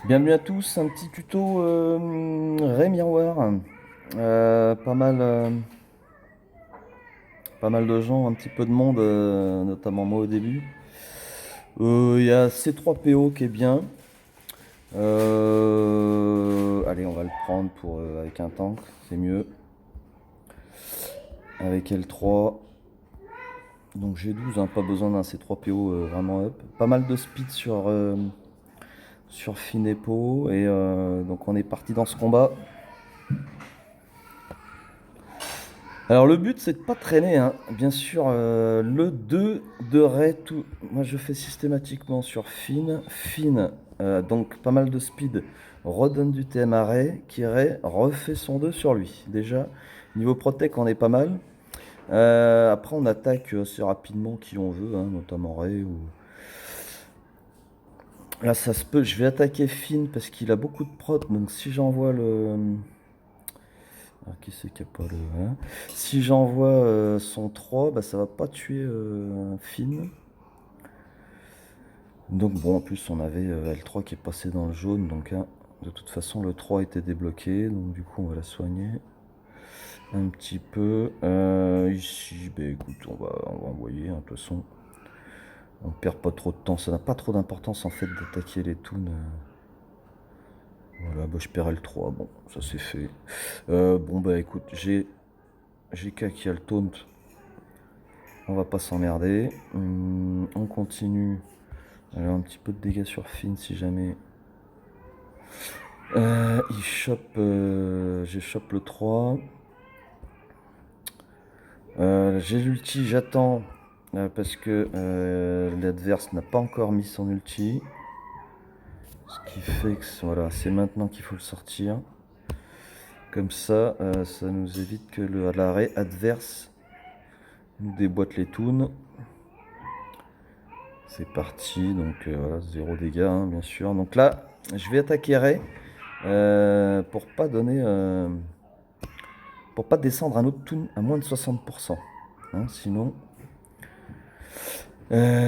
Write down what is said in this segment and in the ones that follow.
Bienvenue à tous, un petit tuto Ray Miroir. Pas mal de gens, un petit peu de monde, notamment moi au début. Il y a C3PO qui est bien. Allez, on va le prendre avec un tank, c'est mieux. Avec L3. Donc G12, hein, pas besoin d'un C3PO vraiment up. Pas mal de speed sur Finepo. Et donc on est parti dans ce combat. Alors le but c'est de pas traîner, hein. Bien sûr, le 2 de Ray, tout. Moi je fais systématiquement sur Finn, donc pas mal de speed, redonne du TM à Ray, qui Ray refait son 2 sur lui. Déjà, niveau protect on est pas mal. Après on attaque assez rapidement qui on veut, hein, notamment Ray. Là ça se peut, je vais attaquer Finn parce qu'il a beaucoup de prot, donc si j'envoie le... Alors, qui c'est qui a pas le... hein. Si j'envoie son 3, bah, ça va pas tuer Finn. Donc bon, en plus on avait L3 qui est passé dans le jaune, donc hein, de toute façon le 3 était débloqué, donc du coup on va la soigner un petit peu. Ici, bah écoute, on va envoyer, hein, de toute façon. On perd pas trop de temps, ça n'a pas trop d'importance en fait d'attaquer les toons. Voilà, bah je perds L3, bon, ça c'est fait. Bon bah écoute, j'ai GK qui a le taunt. On va pas s'emmerder. On continue. Alors, un petit peu de dégâts sur Finn si jamais. Il chope. Je chope le 3. J'ai l'ulti, j'attends. Parce que l'adverse n'a pas encore mis son ulti. Ce qui fait que voilà, c'est maintenant qu'il faut le sortir. Comme ça, ça nous évite que l'arrêt adverse nous déboîte les toons. C'est parti, donc voilà, 0 dégâts, hein, bien sûr. Donc là, je vais attaquer Ray pour pas descendre un autre toon à moins de 60%. Hein,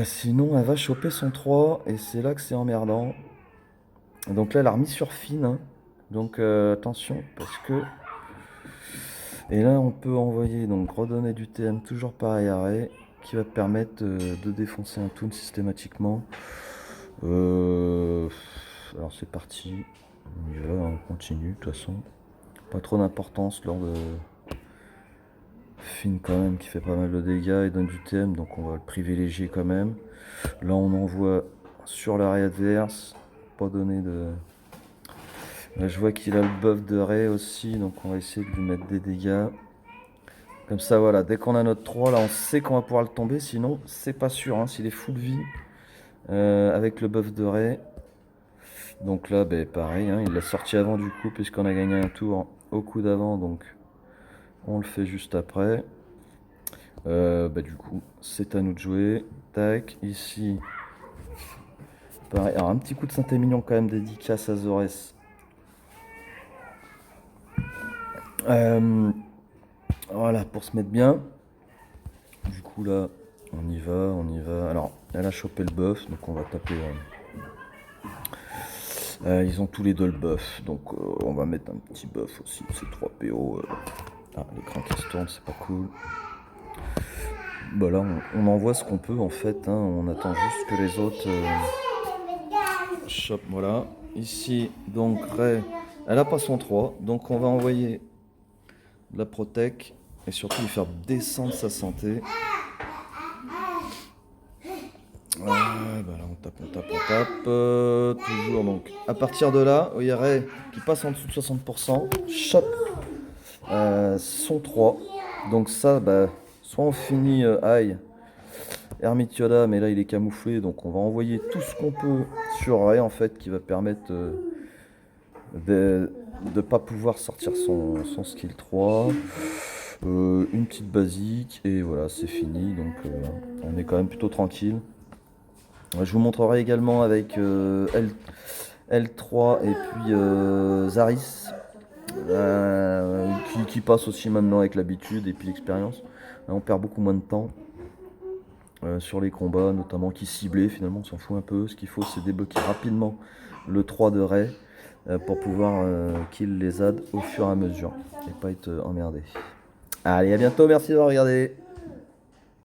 sinon, elle va choper son 3 et c'est là que c'est emmerdant. Donc là, elle a remis sur Finn. Hein. Donc attention, parce que... Et là, on peut envoyer, donc redonner du TM toujours pareil à Ray, qui va permettre de défoncer un toon systématiquement. Alors c'est parti, on y va, on continue de toute façon. Pas trop d'importance lors de Finn quand même qui fait pas mal de dégâts et donne du TM, donc on va le privilégier quand même. Là on envoie sur l'arrêt adverse, pas donner de... Là je vois qu'il a le buff de Ray aussi, donc on va essayer de lui mettre des dégâts. Comme ça voilà, dès qu'on a notre 3, là on sait qu'on va pouvoir le tomber, sinon c'est pas sûr, hein, s'il est full vie. Avec le buff de Ray. Donc là, ben, pareil, hein, il l'a sorti avant du coup, puisqu'on a gagné un tour au coup d'avant, donc on le fait juste après. Bah, du coup, c'est à nous de jouer. Tac, ici, pareil. Alors, un petit coup de Saint-Émilion quand même, dédicace à Zores. Voilà, pour se mettre bien. Du coup, là, on y va, on y va. Alors, elle a chopé le buff, donc on va taper. Ils ont tous les deux le buff, donc on va mettre un petit buff aussi. C'est 3 PO. Ah, l'écran qui se tourne, c'est pas cool. Bah là, on envoie ce qu'on peut en fait. Hein. On attend juste que les autres chopent. Voilà. Ici, donc Ray, elle a pas son 3. Donc on va envoyer la Protec et surtout lui faire descendre sa santé. Bah là, on tape, on tape, on tape. Toujours donc. À partir de là, il y a Ray qui passe en dessous de 60%. Chope son 3. Donc ça, bah, soit on finit high. Hermite Yoda, mais là il est camouflé, donc on va envoyer tout ce qu'on peut sur Ray en fait, qui va permettre de ne pas pouvoir sortir son skill 3. Une petite basique, et voilà, c'est fini, donc on est quand même plutôt tranquille. Je vous montrerai également avec L3 et puis Zaris, qui passe aussi maintenant avec l'habitude et puis l'expérience. Là, on perd beaucoup moins de temps. sur les combats, notamment qui ciblaient. Finalement, on s'en fout un peu. Ce qu'il faut, c'est débloquer rapidement le 3 de Ray pour pouvoir kill les adds au fur et à mesure et pas être emmerdé. Allez, à bientôt, merci d'avoir regardé.